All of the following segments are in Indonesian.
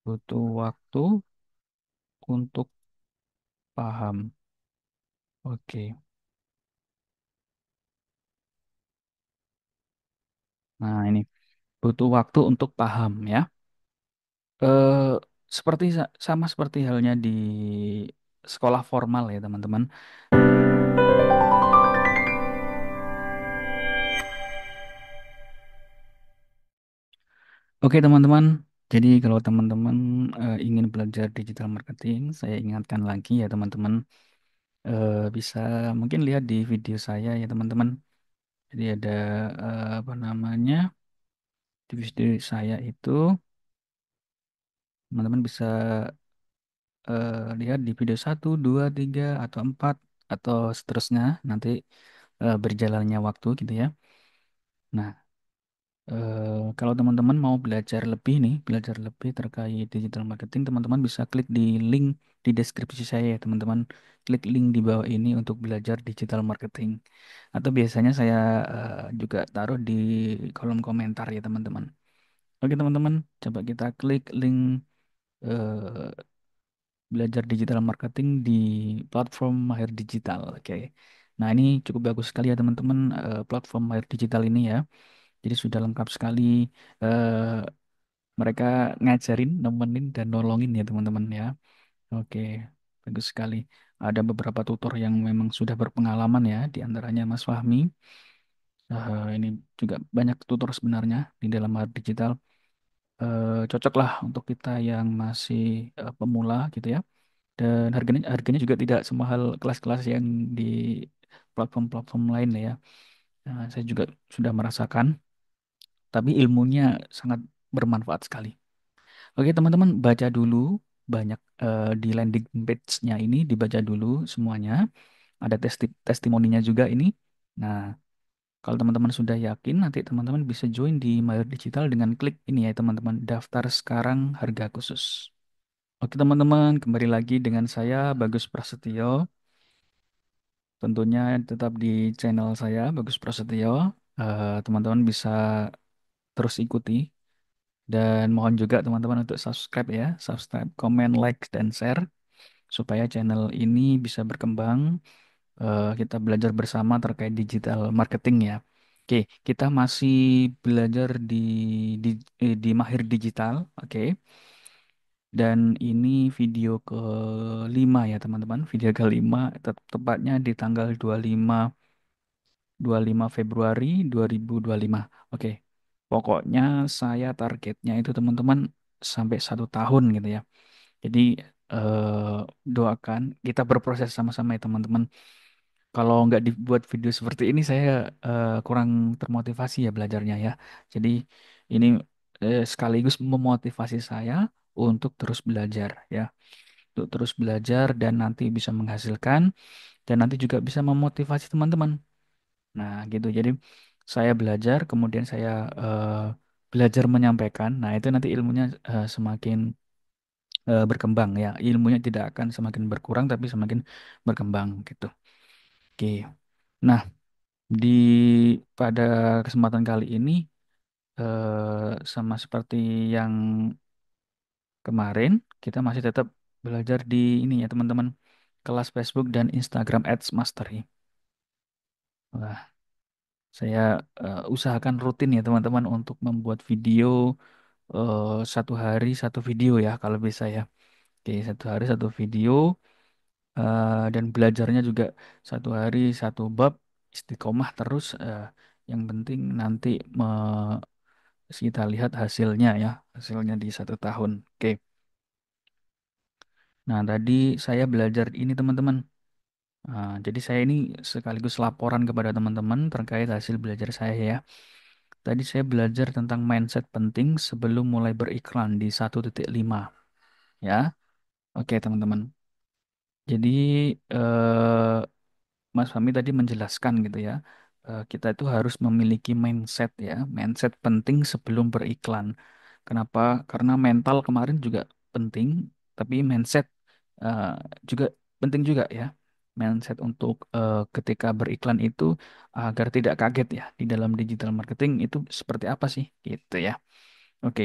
Butuh waktu untuk paham. Oke. Nah, ini butuh waktu untuk paham ya. Eh, sama seperti halnya di sekolah formal ya, teman-teman. Oke, teman-teman. Jadi kalau teman-teman ingin belajar digital marketing, saya ingatkan lagi ya, teman-teman. Bisa mungkin lihat di video saya ya, teman-teman. Jadi ada apa namanya? Di video saya itu teman-teman bisa lihat di video satu, 2, 3, atau 4 atau seterusnya nanti berjalannya waktu gitu ya. Nah, kalau teman-teman mau belajar lebih nih, belajar lebih terkait digital marketing, teman-teman bisa klik di link di deskripsi saya ya, teman-teman. Klik link di bawah ini untuk belajar digital marketing. Atau biasanya saya juga taruh di kolom komentar ya, teman-teman. Oke, teman-teman, coba kita klik link eh, belajar digital marketing di platform Mahir Digital. Oke. Nah, ini cukup bagus sekali ya, teman-teman, platform Mahir Digital ini ya. Jadi sudah lengkap sekali. eh, Mereka ngajarin, nemenin, dan nolongin ya, teman-teman ya. Oke, bagus sekali. Ada beberapa tutor yang memang sudah berpengalaman ya, di antaranya Mas Fahmi. Ini juga banyak tutor sebenarnya di dalam Mahir Digital. Cocok lah untuk kita yang masih pemula gitu ya. Dan harganya harganya juga tidak semahal kelas-kelas yang di platform-platform lain ya. Nah, saya juga sudah merasakan, tapi ilmunya sangat bermanfaat sekali. Oke, teman-teman, baca dulu banyak di landing page-nya ini, dibaca dulu semuanya. Ada testimoninya juga ini. Nah, kalau teman-teman sudah yakin, nanti teman-teman bisa join di Mayor Digital dengan klik ini ya, teman-teman. Daftar sekarang harga khusus. Oke, teman-teman, kembali lagi dengan saya, Bagus Prasetyo. Tentunya tetap di channel saya, Bagus Prasetyo. Teman-teman bisa terus ikuti. Dan mohon juga teman-teman untuk subscribe ya. Subscribe, comment, like, dan share. Supaya channel ini bisa berkembang. Kita belajar bersama terkait digital marketing ya. Oke, kita masih belajar di, di Mahir Digital. Oke. Dan ini video kelima ya, teman-teman. Video kelima, tepatnya di tanggal 25 Februari 2025. Oke, pokoknya saya targetnya itu, teman-teman, sampai 1 tahun gitu ya. Jadi doakan kita berproses sama-sama ya, teman-teman. Kalau nggak dibuat video seperti ini, saya kurang termotivasi ya belajarnya ya. Jadi ini sekaligus memotivasi saya untuk terus belajar ya, untuk terus belajar dan nanti bisa menghasilkan, dan nanti juga bisa memotivasi teman-teman. Nah, gitu. Jadi saya belajar, kemudian saya eh, belajar menyampaikan. Nah, itu nanti ilmunya semakin berkembang ya. Ilmunya tidak akan semakin berkurang, tapi semakin berkembang gitu. Oke. Nah, di pada kesempatan kali ini sama seperti yang kemarin, kita masih tetap belajar di ini ya, teman-teman. Kelas Facebook dan Instagram Ads Mastery. Wah, saya usahakan rutin ya, teman-teman, untuk membuat video 1 hari 1 video ya kalau bisa ya. Oke, 1 hari 1 video, dan belajarnya juga 1 hari 1 bab, istiqomah terus. Yang penting nanti kita lihat hasilnya ya, hasilnya di 1 tahun. Oke, nah tadi saya belajar ini, teman-teman. Jadi saya ini sekaligus laporan kepada teman-teman terkait hasil belajar saya ya. Tadi saya belajar tentang mindset penting sebelum mulai beriklan di 1.5 ya. Oke, teman-teman. Jadi eh, Mas Fahmi tadi menjelaskan gitu ya. Kita itu harus memiliki mindset ya, mindset penting sebelum beriklan. Kenapa? Karena mental kemarin juga penting, tapi mindset eh, juga penting juga ya. Mindset untuk ketika beriklan itu agar tidak kaget ya di dalam digital marketing itu seperti apa sih gitu ya. Oke,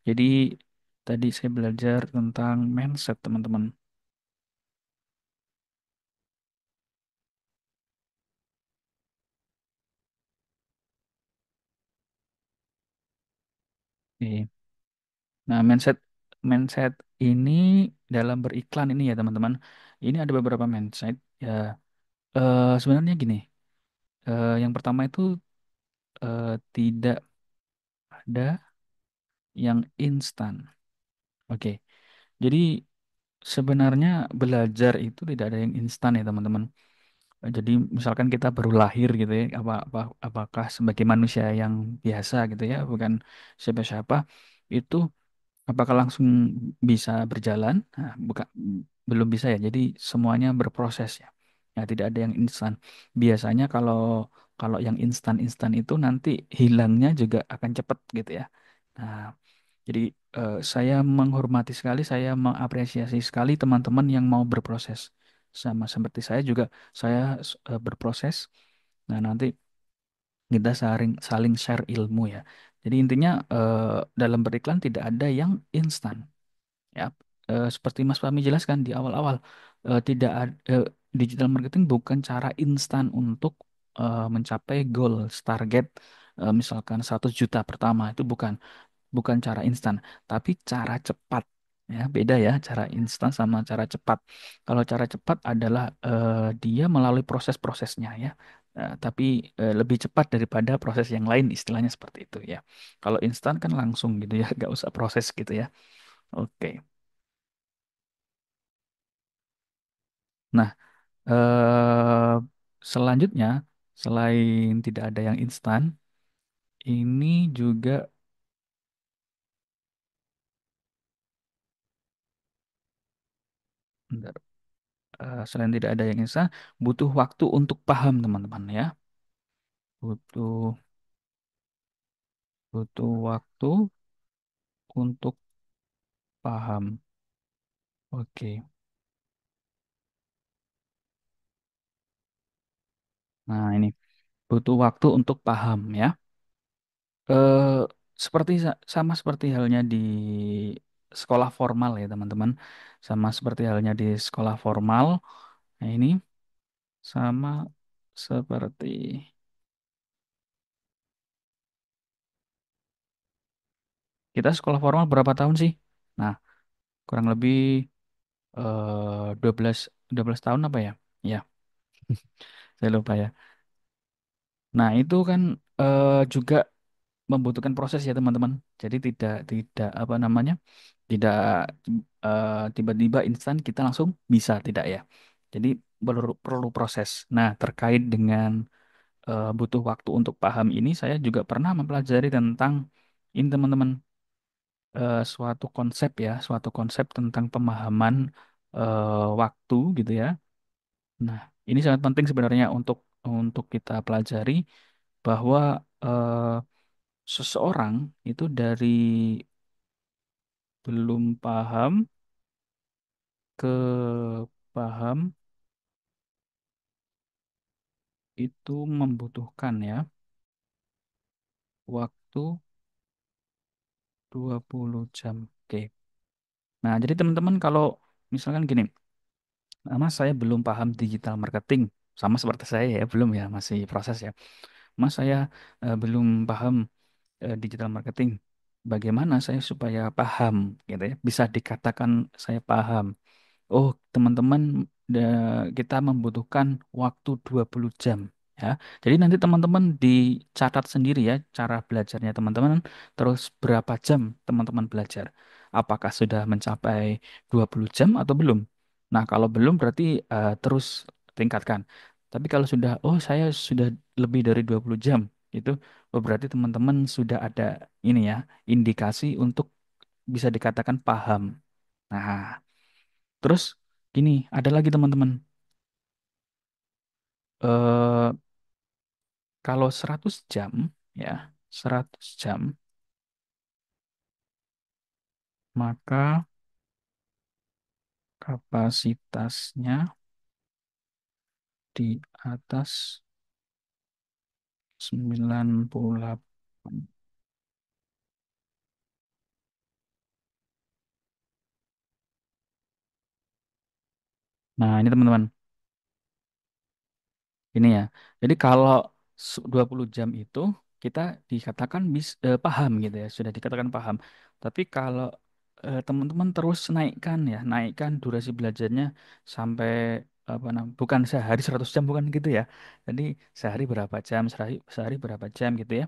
jadi Tadi saya belajar tentang mindset, teman-teman. Oke. Nah, mindset mindset ini dalam beriklan ini ya, teman-teman. Ini ada beberapa mindset ya. Sebenarnya gini, yang pertama itu tidak ada yang instan. Oke. Jadi sebenarnya belajar itu tidak ada yang instan ya, teman-teman. Jadi misalkan kita baru lahir gitu ya, apakah sebagai manusia yang biasa gitu ya, bukan siapa-siapa, itu apakah langsung bisa berjalan? Nah, belum bisa ya. Jadi semuanya berproses ya. Ya, tidak ada yang instan. Biasanya kalau kalau yang instan-instan itu nanti hilangnya juga akan cepat gitu ya. Nah, jadi saya menghormati sekali, saya mengapresiasi sekali teman-teman yang mau berproses. Sama seperti saya juga, saya berproses. Nah, nanti kita saling saling share ilmu ya. Jadi intinya dalam beriklan tidak ada yang instan. Ya, seperti Mas Fahmi jelaskan di awal-awal, tidak ada digital marketing bukan cara instan untuk mencapai goal target, misalkan 100 juta pertama itu bukan cara instan, tapi cara cepat. Ya, beda ya cara instan sama cara cepat. Kalau cara cepat adalah dia melalui proses-prosesnya ya. Tapi lebih cepat daripada proses yang lain, istilahnya seperti itu ya. Kalau instan kan langsung gitu ya, nggak usah proses gitu ya. Oke. Nah, eh selanjutnya, selain tidak ada yang instan, ini juga bentar, selain tidak ada yang instan, butuh waktu untuk paham, teman-teman ya. Butuh butuh waktu untuk paham. Oke. Nah, ini butuh waktu untuk paham ya. Eh sama seperti halnya di sekolah formal ya, teman-teman. Sama seperti halnya di sekolah formal. Nah, ini sama seperti kita sekolah formal berapa tahun sih? Nah, kurang lebih 12 12 tahun apa ya? Ya, saya lupa ya. Nah, itu kan juga membutuhkan proses ya, teman-teman. Jadi tidak apa namanya? Tidak tiba-tiba instan kita langsung bisa, tidak ya. Jadi perlu proses. Nah, terkait dengan butuh waktu untuk paham ini, saya juga pernah mempelajari tentang ini, teman-teman, suatu konsep tentang pemahaman waktu gitu ya. Nah, ini sangat penting sebenarnya untuk kita pelajari bahwa eh, seseorang itu dari belum paham ke paham itu membutuhkan ya waktu 20 jam. Oke. Nah, jadi teman-teman kalau misalkan gini, Mas saya belum paham digital marketing, sama seperti saya ya, belum ya, masih proses ya. Mas saya belum paham digital marketing. Bagaimana saya supaya paham gitu ya? Bisa dikatakan saya paham. Oh, teman-teman, kita membutuhkan waktu 20 jam ya. Jadi nanti teman-teman dicatat sendiri ya cara belajarnya teman-teman, terus berapa jam teman-teman belajar. Apakah sudah mencapai 20 jam atau belum? Nah, kalau belum berarti terus tingkatkan. Tapi kalau sudah, oh saya sudah lebih dari 20 jam, itu oh, berarti teman-teman sudah ada ini ya, indikasi untuk bisa dikatakan paham. Nah, terus gini, ada lagi teman-teman. Eh kalau 100 jam ya, 100 jam, maka kapasitasnya di atas 98. Nah, ini teman-teman. Ini ya. Jadi kalau 20 jam itu kita dikatakan paham gitu ya, sudah dikatakan paham. Tapi kalau teman-teman terus naikkan ya, naikkan durasi belajarnya sampai apa namanya? Bukan sehari 100 jam bukan gitu ya. Jadi sehari berapa jam, sehari berapa jam gitu ya.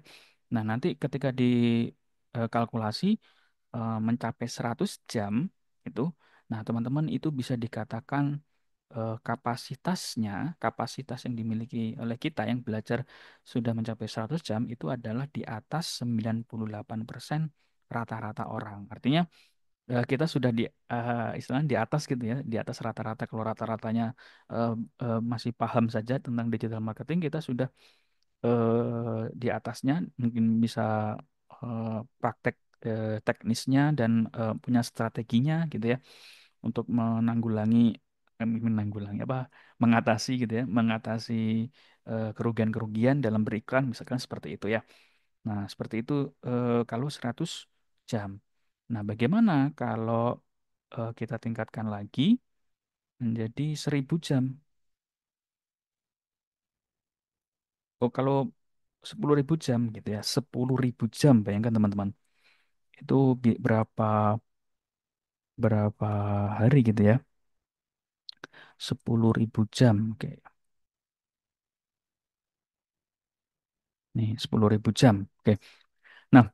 Nah, nanti ketika dikalkulasi mencapai 100 jam itu, nah teman-teman itu bisa dikatakan kapasitas yang dimiliki oleh kita yang belajar sudah mencapai 100 jam itu adalah di atas 98% rata-rata orang. Artinya kita sudah istilahnya di atas gitu ya, di atas rata-rata. Kalau rata-ratanya eh, masih paham saja tentang digital marketing, kita sudah di atasnya, mungkin bisa praktek teknisnya dan punya strateginya gitu ya untuk menanggulangi apa mengatasi gitu ya, mengatasi kerugian-kerugian dalam beriklan misalkan seperti itu ya. Nah, seperti itu kalau 100 jam. Nah, bagaimana kalau kita tingkatkan lagi menjadi 1000 jam? Oh, kalau 10.000 jam gitu ya, 10.000 jam, bayangkan teman-teman. Itu berapa berapa hari gitu ya? 10.000 jam. Oke. Nih, 10.000 jam. Oke. Nah,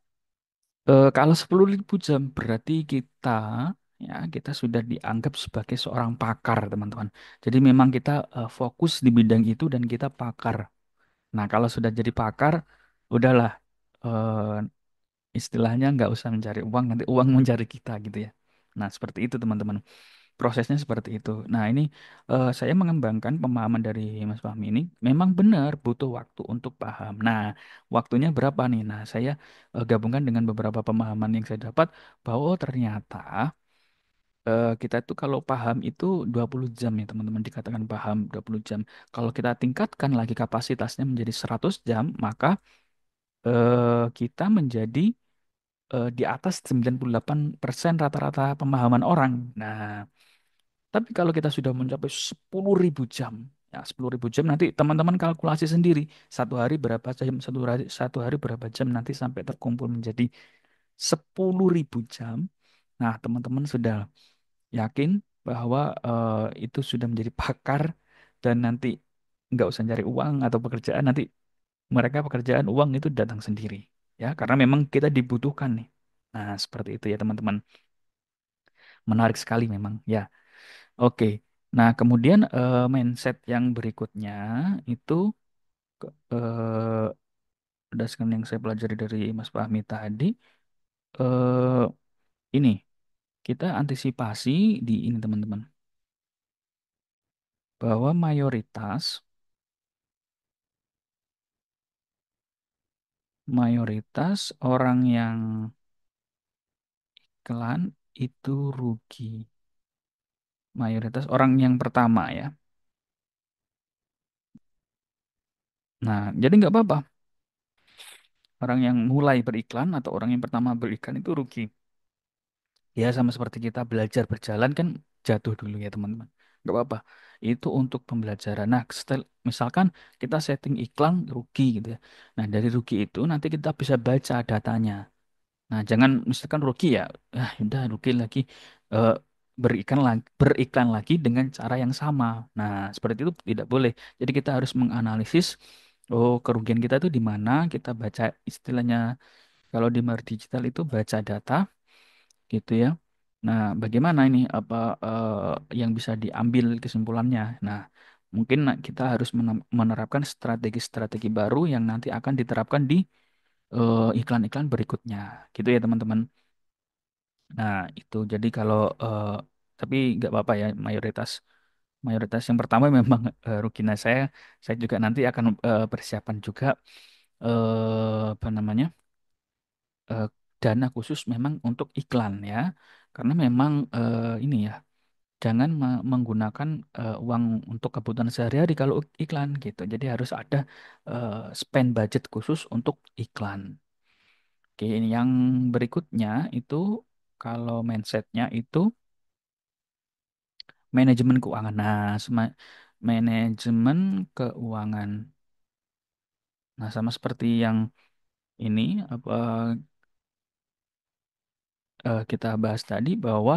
kalau 10.000 jam berarti kita sudah dianggap sebagai seorang pakar, teman-teman. Jadi memang kita fokus di bidang itu dan kita pakar. Nah, kalau sudah jadi pakar, udahlah, eh, istilahnya nggak usah mencari uang, nanti uang mencari kita gitu ya. Nah, seperti itu teman-teman. Prosesnya seperti itu. Nah, ini saya mengembangkan pemahaman dari Mas Fahmi ini memang benar butuh waktu untuk paham. Nah, waktunya berapa nih? Nah, saya gabungkan dengan beberapa pemahaman yang saya dapat bahwa oh, ternyata kita itu kalau paham itu 20 jam ya, teman-teman, dikatakan paham 20 jam. Kalau kita tingkatkan lagi kapasitasnya menjadi 100 jam, maka kita menjadi di atas 98% rata-rata pemahaman orang. Nah, tapi kalau kita sudah mencapai 10.000 jam, ya 10.000 jam nanti teman-teman kalkulasi sendiri. Satu hari berapa jam, satu hari berapa jam nanti sampai terkumpul menjadi 10.000 jam. Nah, teman-teman sudah yakin bahwa itu sudah menjadi pakar dan nanti nggak usah cari uang atau pekerjaan, nanti mereka pekerjaan uang itu datang sendiri. Ya, karena memang kita dibutuhkan nih. Nah, seperti itu ya teman-teman. Menarik sekali memang. Ya. Oke. Nah, kemudian mindset yang berikutnya itu berdasarkan yang saya pelajari dari Mas Fahmi tadi, eh ini kita antisipasi di ini teman-teman, bahwa mayoritas orang yang iklan itu rugi. Mayoritas orang yang pertama ya. Nah, jadi nggak apa-apa. Orang yang mulai beriklan atau orang yang pertama beriklan itu rugi. Ya, sama seperti kita belajar berjalan kan jatuh dulu ya teman-teman. Nggak apa-apa. Itu untuk pembelajaran. Nah, misalkan kita setting iklan rugi gitu ya. Nah, dari rugi itu nanti kita bisa baca datanya. Nah, jangan misalkan rugi ya, udah rugi lagi, eh, beriklan lagi dengan cara yang sama. Nah, seperti itu tidak boleh. Jadi kita harus menganalisis, oh kerugian kita itu di mana, kita baca istilahnya kalau di digital itu baca data gitu ya. Nah, bagaimana ini apa yang bisa diambil kesimpulannya? Nah, mungkin kita harus menerapkan strategi-strategi baru yang nanti akan diterapkan di iklan-iklan berikutnya, gitu ya teman-teman. Nah, itu jadi kalau tapi nggak apa-apa ya, mayoritas mayoritas yang pertama memang rugi. Nah, saya juga nanti akan persiapan juga apa namanya eh, dana khusus memang untuk iklan ya, karena memang ini ya. Jangan menggunakan uang untuk kebutuhan sehari-hari kalau iklan gitu. Jadi harus ada spend budget khusus untuk iklan. Oke, ini yang berikutnya itu kalau mindsetnya itu manajemen keuangan. Nah, manajemen keuangan. Nah, sama seperti yang ini apa kita bahas tadi bahwa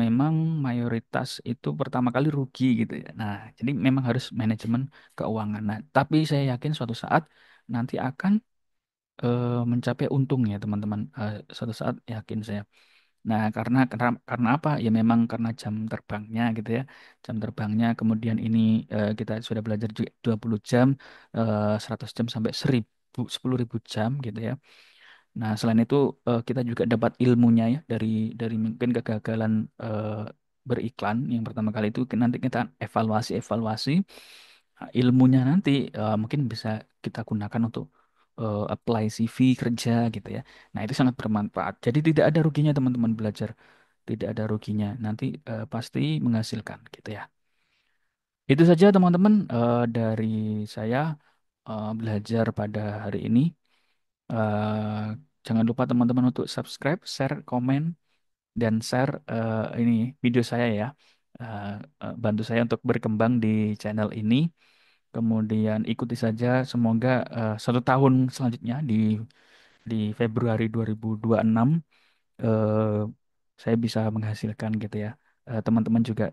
memang mayoritas itu pertama kali rugi gitu ya. Nah, jadi memang harus manajemen keuangan. Nah, tapi saya yakin suatu saat nanti akan mencapai untung ya teman-teman. Suatu saat yakin saya. Nah, karena apa? Ya memang karena jam terbangnya gitu ya. Jam terbangnya kemudian ini kita sudah belajar juga 20 jam, 100 jam sampai 10.000 jam gitu ya. Nah, selain itu kita juga dapat ilmunya ya dari mungkin kegagalan eh, beriklan yang pertama kali itu nanti kita evaluasi. Nah, ilmunya nanti mungkin bisa kita gunakan untuk apply CV kerja gitu ya. Nah, itu sangat bermanfaat. Jadi tidak ada ruginya teman-teman belajar, tidak ada ruginya. Nanti pasti menghasilkan gitu ya. Itu saja teman-teman dari saya belajar pada hari ini. Jangan lupa teman-teman untuk subscribe, share, komen, dan share ini video saya ya. Eh, Bantu saya untuk berkembang di channel ini. Kemudian ikuti saja, semoga 1 tahun selanjutnya di Februari 2026 eh, saya bisa menghasilkan gitu ya. Teman-teman juga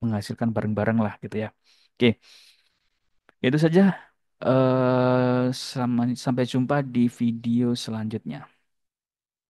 menghasilkan bareng-bareng lah gitu ya. Oke, itu saja. Sampai jumpa di video selanjutnya.